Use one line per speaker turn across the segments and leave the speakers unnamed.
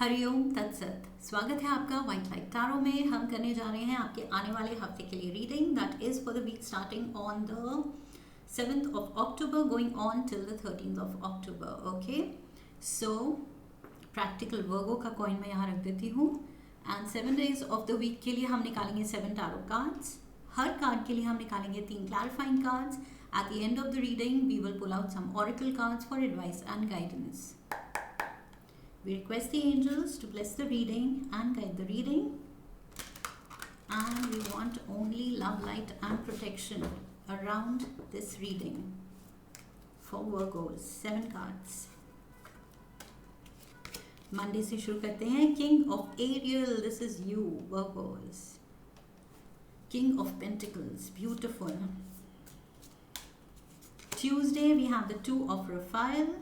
हरिओम तत्सत। स्वागत है आपका व्हाइट लाइट टैरो में। हम करने जा रहे हैं आपके आने वाले हफ्ते के लिए reading that is for the week starting on the 7th of October going on till the 13th of October. Okay, so practical Virgo का कॉइन मैं यहाँ रख देती हूँ and 7 days of the week के लिए हम निकालेंगे 7 टैरो कार्ड्स। हर कार्ड के लिए हम निकालेंगे 3 clarifying cards. At the end of the reading we will pull out some oracle cards for advice and guidance. We request the angels to bless the reading and guide the reading. And we want only love, light and protection around this reading for Virgos. 7 cards. Monday से शुरू करते हैं. King of Ariel, this is you, Virgos. King of Pentacles, beautiful. Tuesday we have the 2 of Raphael,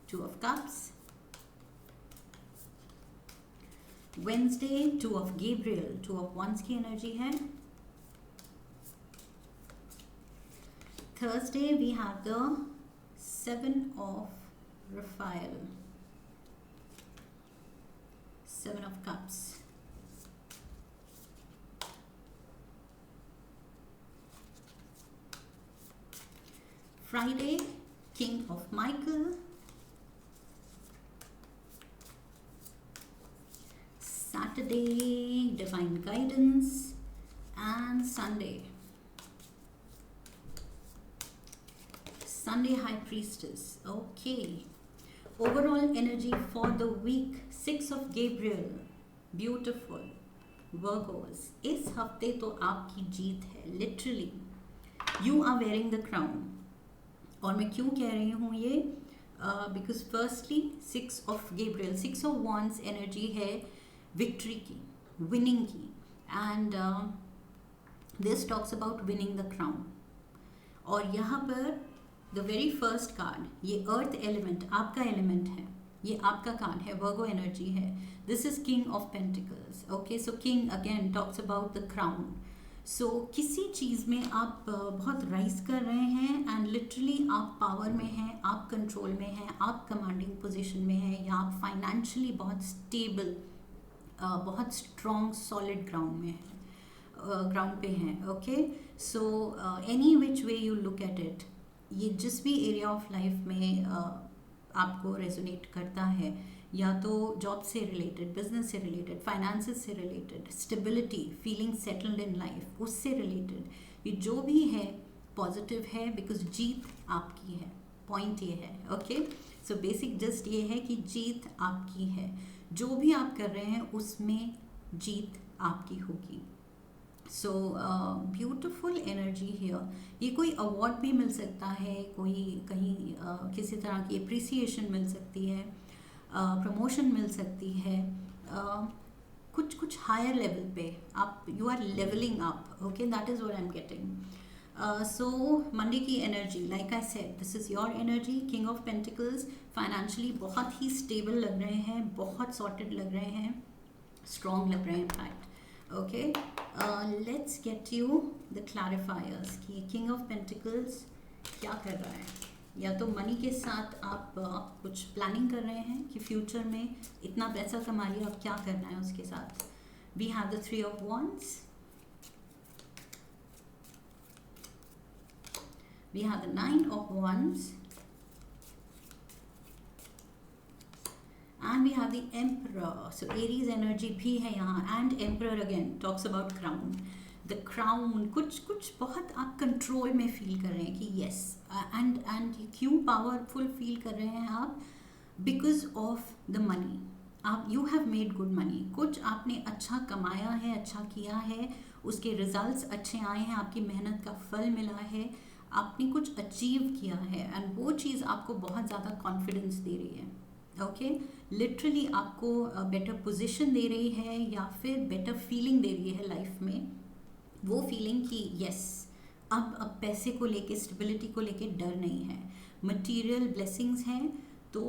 2 of Cups. Wednesday 2 of Gabriel, 2 of Wands की energy है. Thursday we have the 7 of Raphael, 7 of Cups. Friday King of Michael. Saturday Divine Guidance, and Sunday High Priestess. Okay, overall energy for the week 6 of Gabriel, beautiful. Virgos, इस हफ्ते तो आपकी जीत है. Literally you are wearing the crown. और मैं क्यों कह रही हूँ ये, because firstly 6 of Gabriel, 6 of Wands energy है विक्ट्री की, विनिंग की, and this talks about winning the crown. और यहाँ पर द वेरी फर्स्ट कार्ड, ये अर्थ एलिमेंट आपका एलिमेंट है, ये आपका कार्ड है, वर्गो एनर्जी है. This is king of pentacles. Okay, so king again talks about the crown. So किसी चीज़ में आप बहुत राइज कर रहे हैं एंड लिटरली आप पावर में हैं, आप कंट्रोल में हैं, आप कमांडिंग पोजिशन में हैं, या आप फाइनेंशियली बहुत स्टेबल, बहुत स्ट्रॉन्ग सॉलिड ग्राउंड में है, ग्राउंड पे हैं. Okay, so any which way you look at it, ये जिस भी एरिया ऑफ लाइफ में आपको रेजोनेट करता है, या तो जॉब से रिलेटेड, बिजनेस से रिलेटेड, फाइनेंसेस से related, stability, feeling settled in life, उससे रिलेटेड, ये जो भी है पॉजिटिव है, बिकॉज जीत आपकी है. पॉइंट ये है. ओके, सो बेसिक जस्ट ये है कि जीत आपकी है. जो भी आप कर रहे हैं उसमें जीत आपकी होगी. So beautiful energy here. ये कोई अवार्ड भी मिल सकता है, कोई कहीं किसी तरह की अप्रिसिएशन मिल सकती है, प्रमोशन मिल सकती है, कुछ हायर लेवल पे आप, you are levelling up. Okay, that is what I am getting. So Monday की energy, like I said, this is your energy. King of pentacles, financially बहुत ही स्टेबल लग रहे हैं, बहुत सॉर्टेड लग रहे हैं, स्ट्रॉन्ग लग रहे हैं in fact. Okay, let's get you the clarifiers कि किंग ऑफ पेंटिकल्स क्या कर रहा है. या तो मनी के साथ आप कुछ प्लानिंग कर रहे हैं कि फ्यूचर में इतना पैसा कमा लिया, अब क्या करना है उसके साथ. We have the 3 of Wands. We have the 9 of Wands, and we have the Emperor. So Aries energy भी है यहाँ, and Emperor again talks about crown. The crown, कुछ बहुत आप कंट्रोल में फील कर रहे हैं कि yes, and क्यों पावरफुल फील कर रहे हैं आप, बिकॉज ऑफ द मनी. आप you have made good money, कुछ आपने अच्छा कमाया है, अच्छा किया है, उसके रिजल्ट्स अच्छे आए हैं, आपकी मेहनत का फल मिला है, आपने कुछ अचीव किया है, एंड वो चीज़ आपको बहुत ज़्यादा कॉन्फिडेंस दे रही है. ओके, लिटरली आपको बेटर पोजीशन दे रही है, या फिर बेटर फीलिंग दे रही है लाइफ में. वो फीलिंग कि यस, अब पैसे को लेके, स्टेबिलिटी को लेके डर नहीं है, मटेरियल ब्लेसिंग्स हैं, तो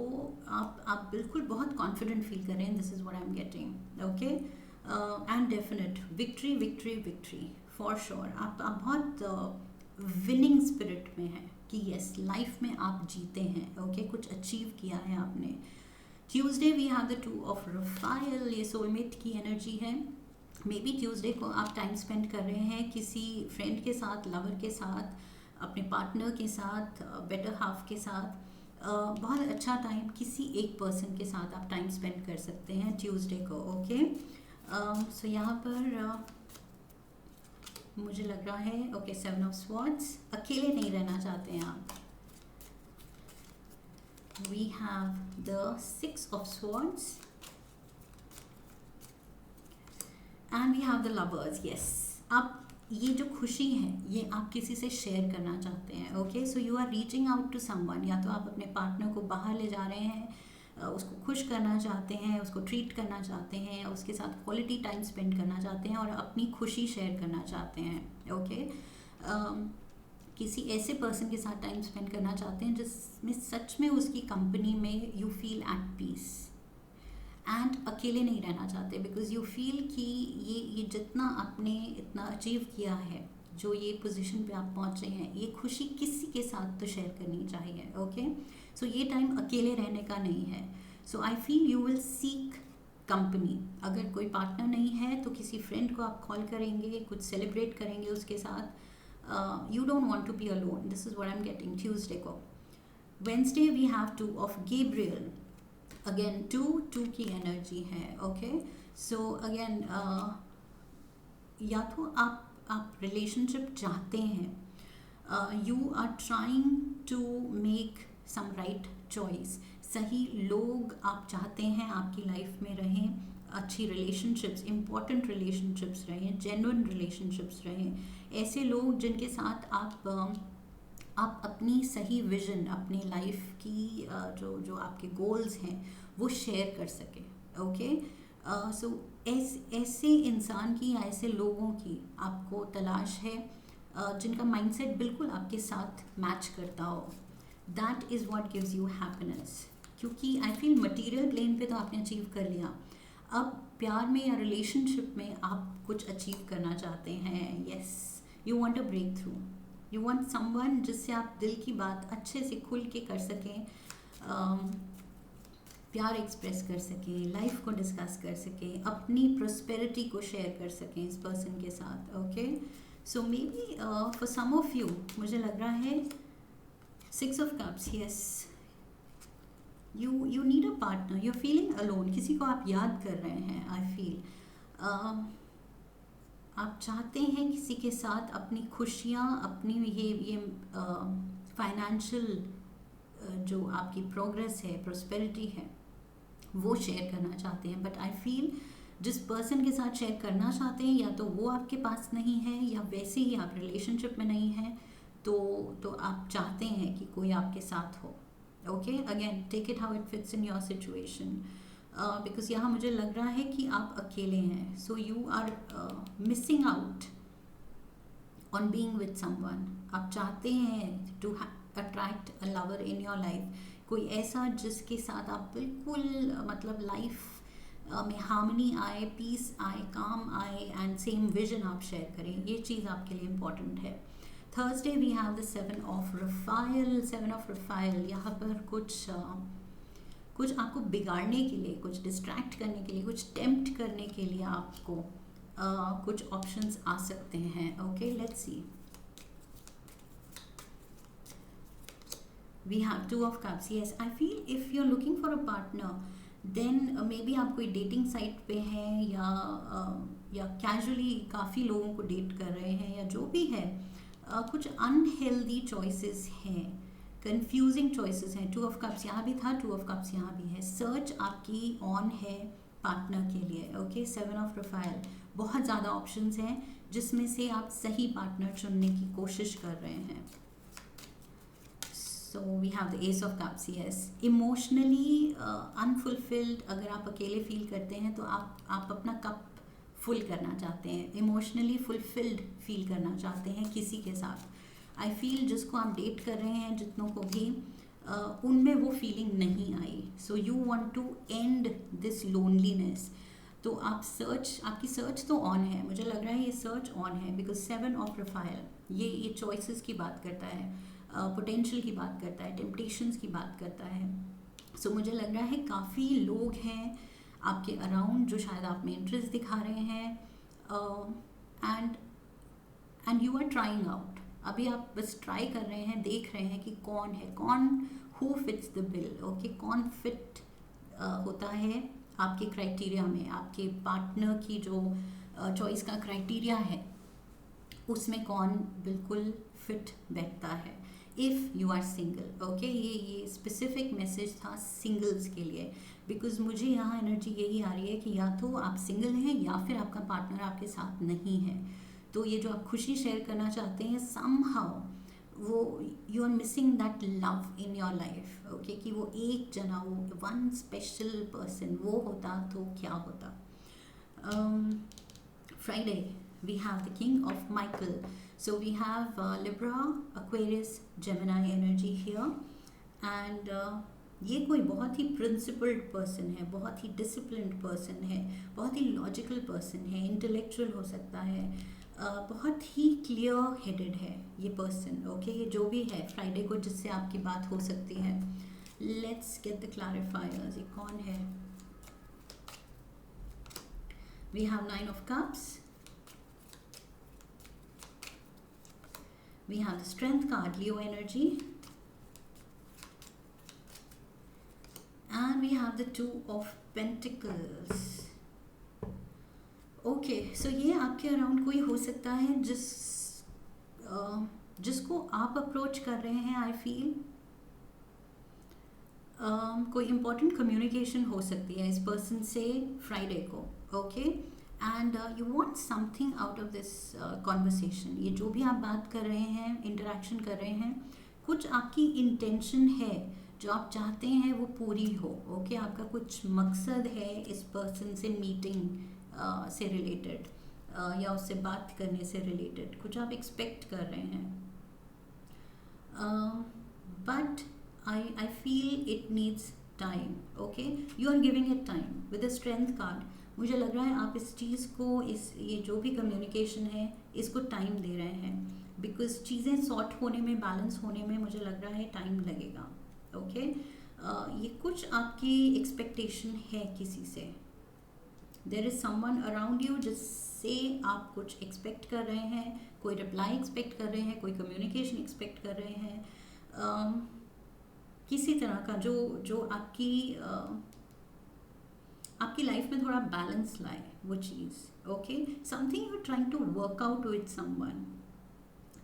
आप बिल्कुल बहुत कॉन्फिडेंट फील कर रहे हैं. This is what I am getting. Okay, and definite victory victory victory for sure. आप बहुत विनिंग स्पिरिट में है कि यस, लाइफ में आप जीते हैं. ओके, कुछ अचीव किया है आपने. Tuesday we have the 2 of Raphael, ये सोलमेट की एनर्जी है। मे बी ट्यूसडे को आप टाइम स्पेंड कर रहे हैं किसी फ्रेंड के साथ, लवर के साथ, अपने पार्टनर के साथ, बेटर हाफ के साथ। बहुत अच्छा टाइम किसी एक पर्सन के साथ आप टाइम स्पेंड कर सकते हैं ट्यूसडे को। ओके, सो यहाँ पर मुझे लग रहा है ओके 7 ऑफ स्वॉर्ड्स, अकेले नहीं रहना चाहते हैं आप। We have the 6 of swords and we have the lovers. Yes, आप ये जो खुशी है ये आप किसी से शेयर करना चाहते हैं। Okay, so you are reaching out to someone, या तो आप अपने पार्टनर को बाहर ले जा रहे हैं, उसको खुश करना चाहते हैं, उसको ट्रीट करना चाहते हैं, उसके साथ क्वालिटी टाइम स्पेंड करना चाहते हैं और अपनी खुशी शेयर करना चाहते हैं। ओके, किसी ऐसे पर्सन के साथ टाइम स्पेंड करना चाहते हैं जिसमें सच में उसकी कंपनी में you feel at peace and अकेले नहीं रहना चाहते, बिकॉज यू फील कि ये जितना आपने इतना अचीव किया है, जो ये पोजीशन पे आप पहुंचे हैं, ये खुशी किसी के साथ तो शेयर करनी चाहिए। ओके, सो ये टाइम अकेले रहने का नहीं है। So I feel you will seek company. अगर कोई पार्टनर नहीं है तो किसी फ्रेंड को आप कॉल करेंगे, कुछ सेलिब्रेट करेंगे उसके साथ। You don't want to be alone, this is what I am getting Tuesday को। Wednesday we have 2 of Gabriel, again 2 की एनर्जी है। ओके, सो अगेन या तो आप रिलेशनशिप चाहते हैं, you are trying to make some right choice, सही लोग आप चाहते हैं आपकी लाइफ में रहें, अच्छी रिलेशनशिप्स, इम्पॉर्टेंट रिलेशनशिप्स रहें, जेन्युइन रिलेशनशिप्स रहें, ऐसे लोग जिनके साथ आप अपनी सही विजन, अपनी लाइफ की जो आपके गोल्स हैं वो शेयर कर सकें। ओके, सो ऐसे इंसान की या ऐसे लोगों की आपको तलाश है जिनका माइंडसेट बिल्कुल आपके साथ मैच करता हो। That is what gives you happiness, क्योंकि आई फील मटेरियल प्लेन पे तो आपने अचीव कर लिया, अब प्यार में या रिलेशनशिप में आप कुछ अचीव करना चाहते हैं। Yes, you want a breakthrough, you want someone जिससे आप दिल की बात अच्छे से खुल के कर सकें, प्यार एक्सप्रेस कर सकें, लाइफ को डिस्कस कर सकें, अपनी प्रोस्पेरिटी को शेयर कर सकें इस पर्सन के साथ। Okay, so maybe for some of you मुझे लग रहा है 6 of cups. Yes, you need a partner, you are feeling alone, किसी को आप याद कर रहे हैं। आई फील आप चाहते हैं किसी के साथ अपनी खुशियाँ, अपनी ये फाइनेंशियल जो आपकी प्रोग्रेस है, प्रोस्पेरिटी है, वो शेयर करना चाहते हैं। बट आई फील जिस पर्सन के साथ शेयर करना चाहते हैं या तो वो आपके पास नहीं है, या वैसे ही आप रिलेशनशिप में नहीं हैं, तो आप चाहते हैं कि कोई आपके साथ हो। Okay, again take it how it fits in your situation, because यहाँ मुझे लग रहा है कि आप अकेले हैं, so you are missing out on being with someone. आप चाहते हैं to attract a lover in your life, कोई ऐसा जिसके साथ आप बिल्कुल मतलब लाइफ में हार्मनी आए, पीस आए, काम आए एंड सेम विजन आप शेयर करें, ये चीज़ आपके लिए इम्पॉर्टेंट है। Thursday we have the 7 of Raphael. 7 of Raphael यहाँ पर कुछ आपको बिगाड़ने के लिए, कुछ डिस्ट्रैक्ट करने के लिए, कुछ टेम्प्ट करने के लिए आपको कुछ ऑप्शंस आ सकते हैं। Okay, let's see, we have 2 of cups. Yes, I feel if you are looking for a partner then maybe आप कोई डेटिंग साइट पे हैं, या कैजुअली काफ़ी लोगों को डेट कर रहे हैं, या जो भी है, कुछ अनहेल्दी चॉइसेस हैं, कंफ्यूजिंग चॉइसेस हैं। 2 ऑफ कप्स यहाँ भी था, 2 ऑफ कप्स यहाँ भी है। सर्च आपकी ऑन है पार्टनर के लिए। ओके, 7 ऑफ प्रोफाइल, बहुत ज़्यादा ऑप्शंस हैं जिसमें से आप सही पार्टनर चुनने की कोशिश कर रहे हैं। So we have the ace of cups. Yes, emotionally unfulfilled अगर आप अकेले फील करते हैं तो आप अपना कप फुल करना चाहते हैं, इमोशनली फुलफिल्ड फील करना चाहते हैं किसी के साथ। आई फील जिसको आप डेट कर रहे हैं, जितनों को भी उनमें वो फीलिंग नहीं आई, so you want to end this loneliness. तो आपकी सर्च तो ऑन है, मुझे लग रहा है ये सर्च ऑन है, बिकॉज 7 ऑफ प्रोफाइल ये चॉइसेस की बात करता है, पोटेंशियल की बात करता है, टेम्पटेशंस की बात करता है। सो मुझे लग रहा है काफ़ी लोग हैं आपके अराउंड जो शायद आप में इंटरेस्ट दिखा रहे हैं, and you are trying out. अभी आप बस ट्राई कर रहे हैं, देख रहे हैं कि कौन है, कौन who fits the bill, okay, कौन फिट होता है आपके क्राइटेरिया में, आपके पार्टनर की जो चॉइस का क्राइटेरिया है उसमें कौन बिल्कुल फिट बैठता है। If you are single, okay, ये स्पेसिफिक मैसेज था सिंगल्स के लिए, बिकॉज मुझे यहाँ एनर्जी यही आ रही है कि या तो आप सिंगल हैं या फिर आपका पार्टनर आपके साथ नहीं है। तो ये जो आप खुशी शेयर करना चाहते हैं, समहाउ वो you are missing that love in your life, okay, कि वो एक जना, वो वन स्पेशल पर्सन वो होता तो क्या होता। Friday, we have the king of Michael. So we have Libra, Aquarius, Gemini energy here. And ये कोई बहुत ही प्रिंसिपल्ड पर्सन है, बहुत ही डिसिप्लिन्ड पर्सन है, बहुत ही लॉजिकल पर्सन है, इंटेलेक्चुअल हो सकता है, बहुत ही क्लियर हेडेड है ये पर्सन, ओके। ये जो भी है फ्राइडे को जिससे आपकी बात हो सकती है। लेट्स गेट द क्लैरिफायर्स, ये कौन है। We have Nine of Cups. We have the Strength card, Leo energy. And we have the Two of Pentacles. Okay, so ये आपके अराउंड कोई हो सकता है जिसको आप अप्रोच कर रहे हैं। आई फील कोई इम्पॉर्टेंट कम्युनिकेशन हो सकती है इस पर्सन से फ्राइडे को, okay, and you want something out of this conversation. ये जो भी आप बात कर रहे हैं, इंटरेक्शन कर रहे हैं, कुछ आपकी इंटेंशन है जो आप चाहते हैं वो पूरी हो, ओके। आपका कुछ मकसद है इस पर्सन से मीटिंग से रिलेटेड या उससे बात करने से रिलेटेड, कुछ आप एक्सपेक्ट कर रहे हैं, but I feel it needs time, okay, you are giving it time with the strength card। मुझे लग रहा है आप इस चीज़ को, ये जो भी कम्युनिकेशन है इसको टाइम दे रहे हैं, बिकॉज चीज़ें सॉर्ट होने में, बैलेंस होने में मुझे लग रहा है टाइम लगेगा, ओके। ये कुछ आपकी एक्सपेक्टेशन है किसी से, there is someone around you जिससे आप कुछ एक्सपेक्ट कर रहे हैं, कोई रिप्लाई एक्सपेक्ट कर रहे हैं, कोई कम्युनिकेशन एक्सपेक्ट कर रहे हैं, किसी तरह का जो आपकी लाइफ में थोड़ा बैलेंस लाए वो चीज़, okay. Something you are trying to work out with someone,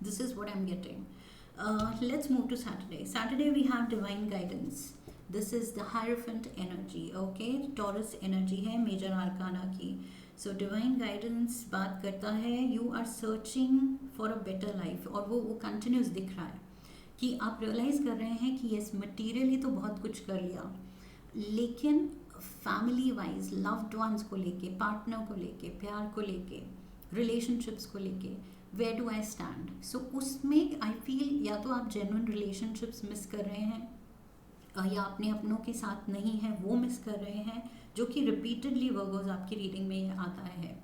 this is what I am getting. Let's move to Saturday. Saturday we have divine guidance, this is the hierophant energy, okay. Taurus energy है major arcana की। So divine guidance बात करता है you are searching for a better life, और वो continuous दिख रहा है कि आप रियलाइज़ कर रहे हैं कि यस, मटीरियली तो बहुत कुछ कर लिया, लेकिन फैमिली वाइज, लव्ड वंस को लेके, पार्टनर को लेके, प्यार को लेके, रिलेशनशिप्स को लेके, वेयर डू आई स्टैंड। सो उसमें आई फील या तो आप जेन्युइन रिलेशनशिप्स मिस कर रहे हैं, या अपने अपनों के साथ नहीं है वो मिस कर रहे हैं, जो कि रिपीटेडली वर्गोज आपकी रीडिंग में आता है।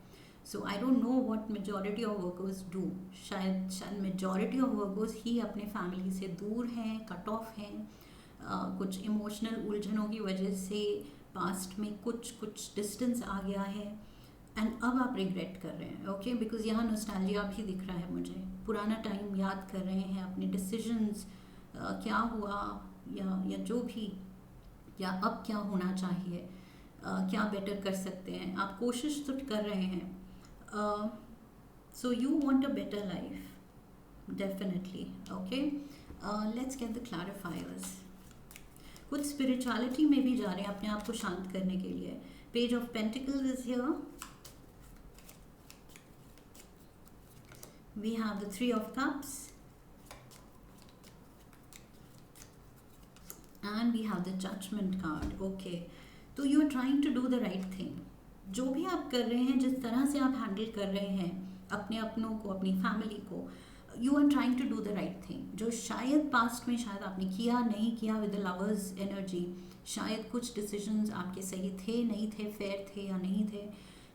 So I don't know what majority of workers do. शायद मेजॉरिटी ऑफ वर्कर्स ही अपने फैमिली से दूर हैं, कट ऑफ हैं, कुछ इमोशनल उलझनों की वजह से पास्ट में कुछ डिस्टेंस आ गया है, एंड अब आप रिग्रेट कर रहे हैं, ओके, बिकॉज यहाँ नॉस्टैल्जिया भी दिख रहा है मुझे, पुराना टाइम याद कर रहे हैं, अपने डिसीजंस, क्या हुआ या जो भी, या अब क्या होना चाहिए, क्या बेटर कर सकते हैं, आप कोशिश तो कर रहे हैं। So you want a better life, definitely, okay। Let's get the clarifiers। कुछ स्पिरिचुअलिटी में भी जा रहे हैं अपने आप को शांत करने के लिए। Page of pentacles is here, we have the three of cups and we have the judgement card, okay. तो you are trying to do the right thing. जो भी आप कर रहे हैं, जिस तरह से आप हैंडल कर रहे हैं अपने अपनों को, अपनी फैमिली को, you are trying to do the right thing, जो शायद पास्ट में शायद आपने किया नहीं किया विद द लवर्स एनर्जी। शायद कुछ डिसीजंस आपके सही थे, नहीं थे, फेयर थे या नहीं थे,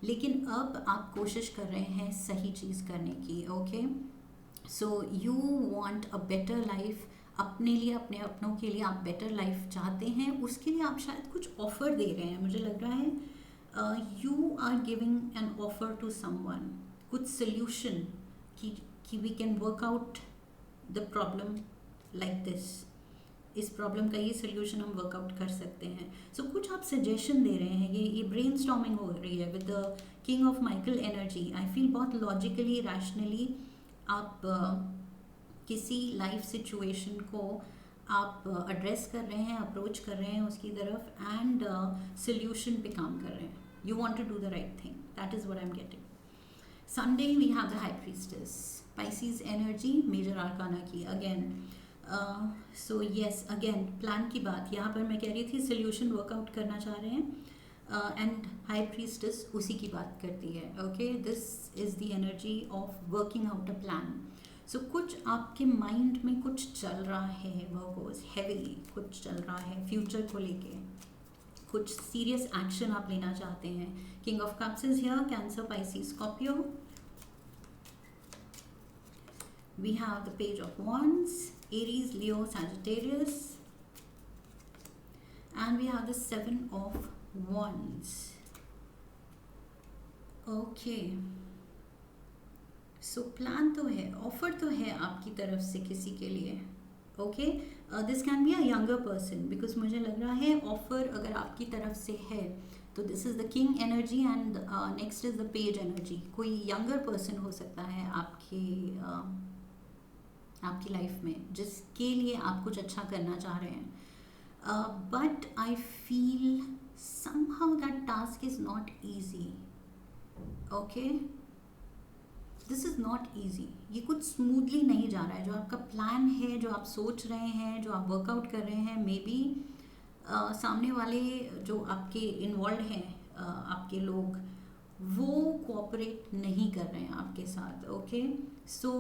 लेकिन अब आप कोशिश कर रहे हैं सही चीज़ करने की, okay. So you want a better life. अपने लिए, अपने अपनों के लिए आप बेटर लाइफ चाहते हैं, उसके लिए आप शायद कुछ ऑफर दे रहे हैं। मुझे लग रहा है you are giving an offer to someone, कुछ सोल्यूशन कि we can work out the problem like this, इस प्रॉब्लम का ये सोल्यूशन हम वर्कआउट कर सकते हैं। सो कुछ आप सजेशन दे रहे हैं, ये ब्रेन स्टॉर्मिंग हो रही है with the king of Michael energy. I feel बहुत लॉजिकली, रैशनली आप किसी लाइफ सिचुएशन को आप एड्रेस कर रहे हैं, अप्रोच कर रहे हैं उसकी तरफ, एंड सोल्यूशन पे काम कर रहे हैं। You want to do the right thing, that is what I am getting. Sunday we have the high priestess, Pisces energy, major arcana की again. So yes, again plan की बात यहाँ पर मैं कह रही थी, सोल्यूशन वर्कआउट करना चाह रहे हैं, एंड हाई प्रीस्टेस उसी की बात करती है। Okay, this is the energy of working out a plan. So कुछ आपके माइंड में कुछ चल रहा है, वर्कोस हैवीली कुछ चल रहा है फ्यूचर को लेके, कुछ सीरियस एक्शन आप लेना चाहते हैं। King of cups is here, cancer, Pisces, Scorpio. We have the page of wands, Aries, Leo, Sagittarius, and we have the 7 of wands. Okay, so plan तो है, offer तो है आपकी तरफ से किसी के लिए। Okay, this can be a younger person, because मुझे लग रहा है offer अगर आपकी तरफ से है तो this is the king energy and next is the page energy। कोई younger person हो सकता है आपकी लाइफ में, जिसके लिए आप कुछ अच्छा करना चाह रहे हैं, but I feel somehow that task is not easy. Okay, this is not easy, ये कुछ स्मूथली नहीं जा रहा है। जो आपका प्लान है, जो आप सोच रहे हैं, जो आप वर्कआउट कर रहे हैं, मे बी सामने वाले जो आपके इन्वॉल्व हैं, आपके लोग, वो कोऑपरेट नहीं कर रहे हैं आपके साथ। Okay, so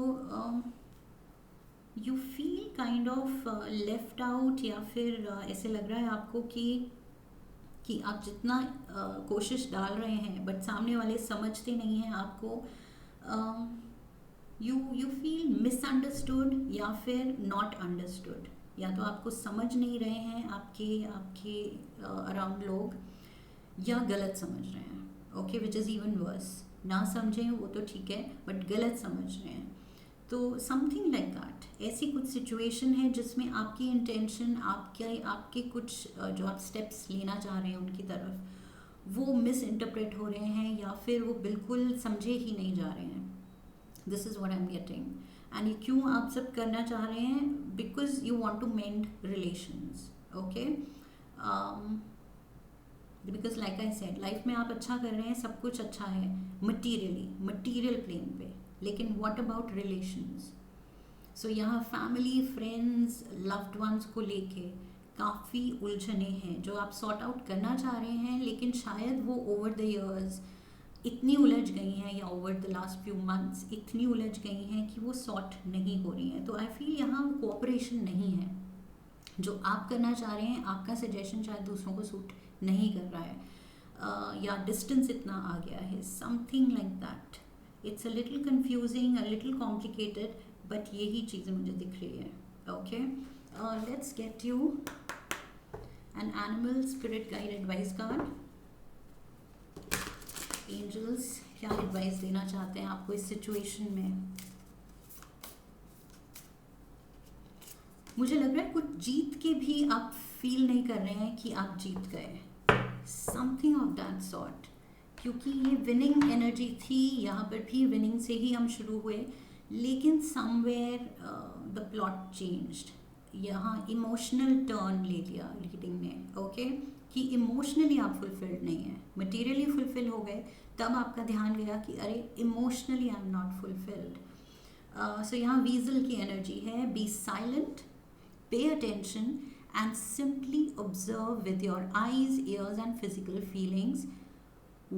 you feel kind of left out, या फिर ऐसे लग रहा है आपको कि आप जितना कोशिश डाल रहे हैं बट सामने वाले समझते नहीं हैं आपको। यू फील मिसअंडरस्टूड या फिर नॉट अंडरस्टूड, या तो आपको समझ नहीं रहे हैं आपके अराउंड लोग, या गलत समझ रहे हैं। Okay, which is even worse. ना समझें वो तो ठीक है, बट गलत समझ रहे हैं, तो समथिंग लाइक दैट। ऐसी कुछ सिचुएशन है जिसमें आपकी इंटेंशन, आपके कुछ जो आप स्टेप्स लेना चाह रहे हैं उनकी तरफ, वो मिस इंटरप्रेट हो रहे हैं, या फिर वो बिल्कुल समझे ही नहीं जा रहे हैं। This is what I am getting. And ये क्यों आप सब करना चाह रहे हैं? Because you want to mend relations. Okay, because like I said, life में आप अच्छा कर रहे हैं, सब कुछ अच्छा है मटीरियल प्लेन पे, लेकिन व्हाट अबाउट रिलेशंस? सो यहाँ फैमिली, फ्रेंड्स, लव्ड वंस को लेके काफ़ी उलझने हैं जो आप सॉर्ट आउट करना चाह रहे हैं, लेकिन शायद वो ओवर द ईयर्स इतनी उलझ गई हैं, या over the last few months इतनी उलझ गई हैं कि वो सॉर्ट नहीं हो रही हैं। तो आई फील यहाँ कोऑपरेशन नहीं है जो आप करना चाह रहे हैं। आपका सजेशन शायद दूसरों को सूट नहीं कर रहा है, या डिस्टेंस इतना आ गया है, something like that. It's a little confusing, a little complicated, but यही चीज़ें मुझे दिख रही है। Okay, let's get you an animal spirit guide advice card. Angels क्या एडवाइस देना चाहते हैं आपको इस सिचुएशन में? मुझे लग रहा है कुछ जीत के भी आप फील नहीं कर रहे हैं कि आप जीत गए, समथिंग ऑफ दैट सॉर्ट, क्योंकि ये विनिंग एनर्जी थी। यहाँ पर भी विनिंग से ही हम शुरू हुए, लेकिन समवेयर द प्लॉट चेंज्ड। यहाँ इमोशनल टर्न ले लिया रीडिंग ने। ओके, कि इमोशनली आप फुलफिल्ड नहीं है, मटेरियली फुलफिल हो गए, तब आपका ध्यान गया कि अरे emotionally I am not fulfilled. So यहाँ वीजल की एनर्जी है, be silent, pay attention and simply observe with your eyes, ears and physical feelings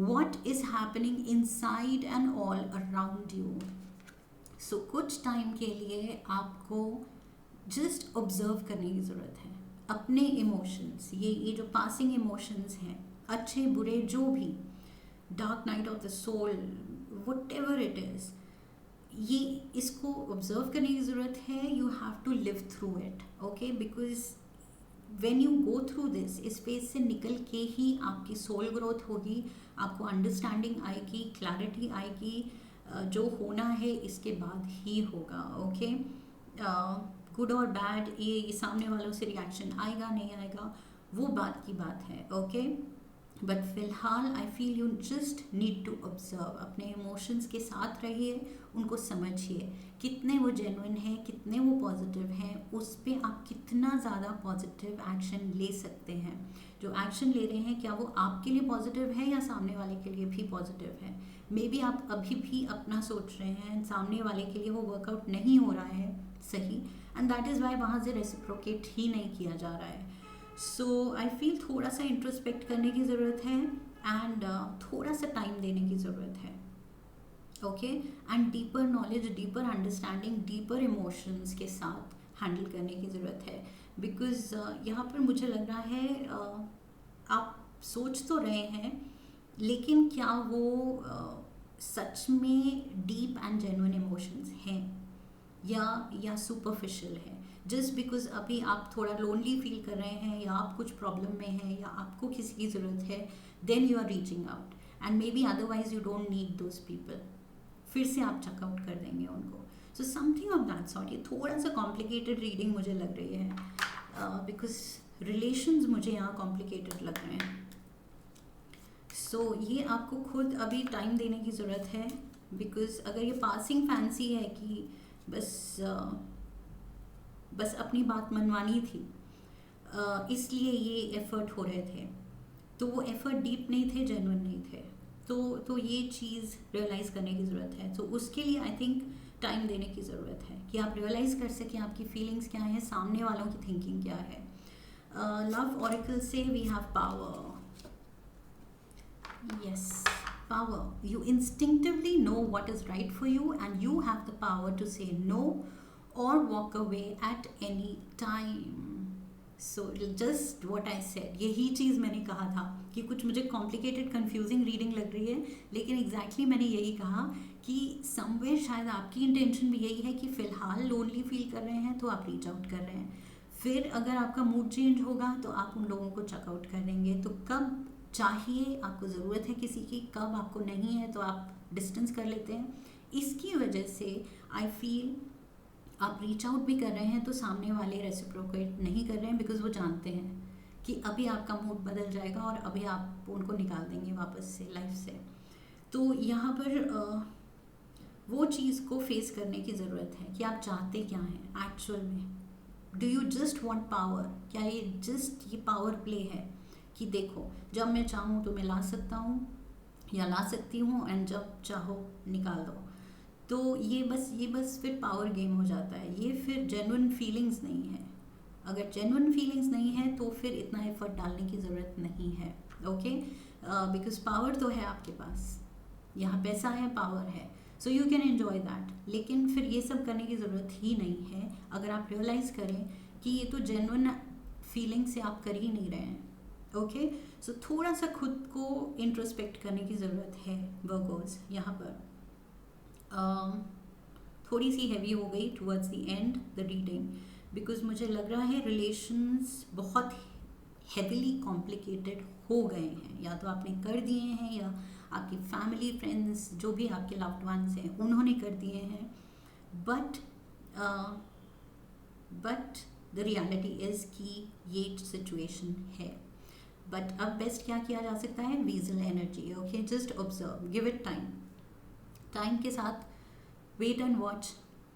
what is happening inside and all around you. So कुछ time के लिए आपको just observe करने की ज़रूरत है अपने emotions, ये जो passing emotions हैं, अच्छे बुरे जो भी, dark night of the soul, whatever it is, ये इसको ऑब्जर्व करने की ज़रूरत है. You have to live through it, okay, because when you go through this, इस फेज से निकल के ही आपकी सोल ग्रोथ होगी, आपको अंडरस्टैंडिंग आएगी, क्लैरिटी आएगी. जो होना है इसके बाद ही होगा, ओके. गुड और बैड, ये सामने वालों से रिएक्शन आएगा नहीं आएगा वो बात की बात है, ओके. बट फिलहाल I feel you just need to observe, अपने इमोशंस के साथ रहिए, उनको समझिए, कितने वो जेन्युइन हैं, कितने वो पॉजिटिव हैं, उस पर आप कितना ज़्यादा पॉजिटिव एक्शन ले सकते हैं. जो एक्शन ले रहे हैं क्या वो आपके लिए पॉजिटिव है या सामने वाले के लिए भी पॉजिटिव है. मे बी आप अभी भी अपना सोच रहे हैं, सामने वाले के लिए वो वर्कआउट नहीं हो रहा है सही, एंड दैट इज़ वाई वहाँ से रेसिप्रोकेट ही नहीं किया जा रहा है. सो आई फील थोड़ा सा इंट्रोस्पेक्ट करने की ज़रूरत है, एंड थोड़ा सा टाइम देने की ज़रूरत है, okay. And deeper knowledge, deeper understanding, deeper emotions के साथ हैंडल करने की ज़रूरत है. बिकॉज यहाँ पर मुझे लग रहा है आप सोच तो रहे हैं, लेकिन क्या वो सच में डीप एंड जेन्युइन इमोशंस हैं या सुपरफिशियल है. जस्ट बिकॉज अभी आप थोड़ा लोनली फील कर रहे हैं, या आप कुछ प्रॉब्लम में हैं, या आपको किसी की ज़रूरत है, then you are reaching out, and maybe otherwise you don't need those people. फिर से आप चेकआउट कर देंगे उनको. So something of that sort. ये थोड़ा सा कॉम्प्लिकेटेड रीडिंग मुझे लग रही है, बिकॉज रिलेशंस मुझे यहाँ कॉम्प्लिकेटेड लग रहे हैं. सो ये आपको खुद अभी टाइम देने की ज़रूरत है, बिकॉज अगर ये पासिंग फैंसी है कि बस अपनी बात मनवानी थी, इसलिए ये एफ़र्ट हो रहे थे, तो वो एफ़र्ट डीप नहीं थे, जेन्युइन नहीं थे. तो ये चीज़ रियलाइज़ करने की ज़रूरत है. तो उसके लिए आई थिंक टाइम देने की ज़रूरत है कि आप रियलाइज़ कर सकें आपकी फीलिंग्स क्या हैं, सामने वालों की थिंकिंग क्या है. लव ऑरेकल से we have power. Yes, power. You instinctively know what is right for you, and you have the power to say no or walk away at any time. So just what I said, यही चीज़ मैंने कहा था कि कुछ मुझे complicated confusing reading लग रही है, लेकिन exactly मैंने यही कहा कि somewhere शायद आपकी intention भी यही है कि फ़िलहाल lonely feel कर रहे हैं तो आप reach out कर रहे हैं. फिर अगर आपका मूड चेंज होगा तो आप उन लोगों को चेकआउट कर देंगे. तो कब चाहिए, आपको ज़रूरत है किसी की, कब आपको नहीं है तो आप डिस्टेंस कर लेते हैं. इसकी वजह से आई फील आप रीच आउट भी कर रहे हैं तो सामने वाले रेसिप्रोकेट नहीं कर रहे हैं, बिकॉज वो जानते हैं कि अभी आपका मूड बदल जाएगा और अभी आप उनको निकाल देंगे वापस से लाइफ से. तो यहाँ पर वो चीज़ को फेस करने की ज़रूरत है कि आप चाहते क्या हैं एक्चुअल में. Do you just want power? क्या ये जस्ट ये पावर प्ले है कि देखो जब मैं चाहूँ तो मैं ला सकता हूँ या ला सकती हूँ, एंड जब चाहो निकाल दो. तो ये बस फिर पावर गेम हो जाता है. ये फिर जेन्युइन फीलिंग्स नहीं है. अगर जेन्युइन फीलिंग्स नहीं है तो फिर इतना एफर्ट डालने की ज़रूरत नहीं है, ओके. बिकॉज पावर तो है आपके पास, यहाँ पैसा है, पावर है, so you can enjoy that. लेकिन फिर ये सब करने की ज़रूरत ही नहीं है अगर आप रियलाइज़ करें कि ये तो जेन्युइन फीलिंग से आप कर ही नहीं रहे हैं, ओके. सो थोड़ा सा खुद को इंट्रोस्पेक्ट करने की ज़रूरत है वर्गोस. यहाँ पर थोड़ी सी हैवी हो गई towards the end the reading, because मुझे लग रहा है रिलेशंस बहुत हैवीली कॉम्प्लिकेटेड हो गए हैं. या तो आपने कर दिए हैं या आपकी फैमिली फ्रेंड्स जो भी आपके लव्ड वंस हैं उन्होंने कर दिए हैं. बट द रियलिटी इज़ कि ये सिचुएशन है. बट अब बेस्ट क्या किया जा सकता है? Weasel energy, okay. Just observe, give it time. Time के साथ वेट एंड वॉच,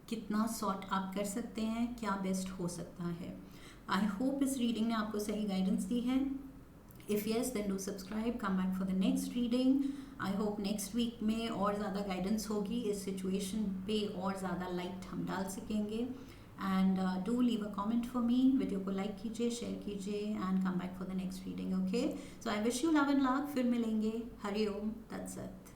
कितना सॉर्ट आप कर सकते हैं, क्या बेस्ट हो सकता है. आई होप इस रीडिंग ने आपको सही गाइडेंस दी है. If yes then do subscribe, come back for the next reading. I hope next week में और ज़्यादा गाइडेंस होगी, इस सिचुएशन पे और ज़्यादा लाइट हम डाल सकेंगे. And do leave a comment for me. Video को लाइक कीजिए, शेयर कीजिए, and come back for the next reading, okay. So I wish you love and luck. फिर मिलेंगे. हरि ओम तत्सत.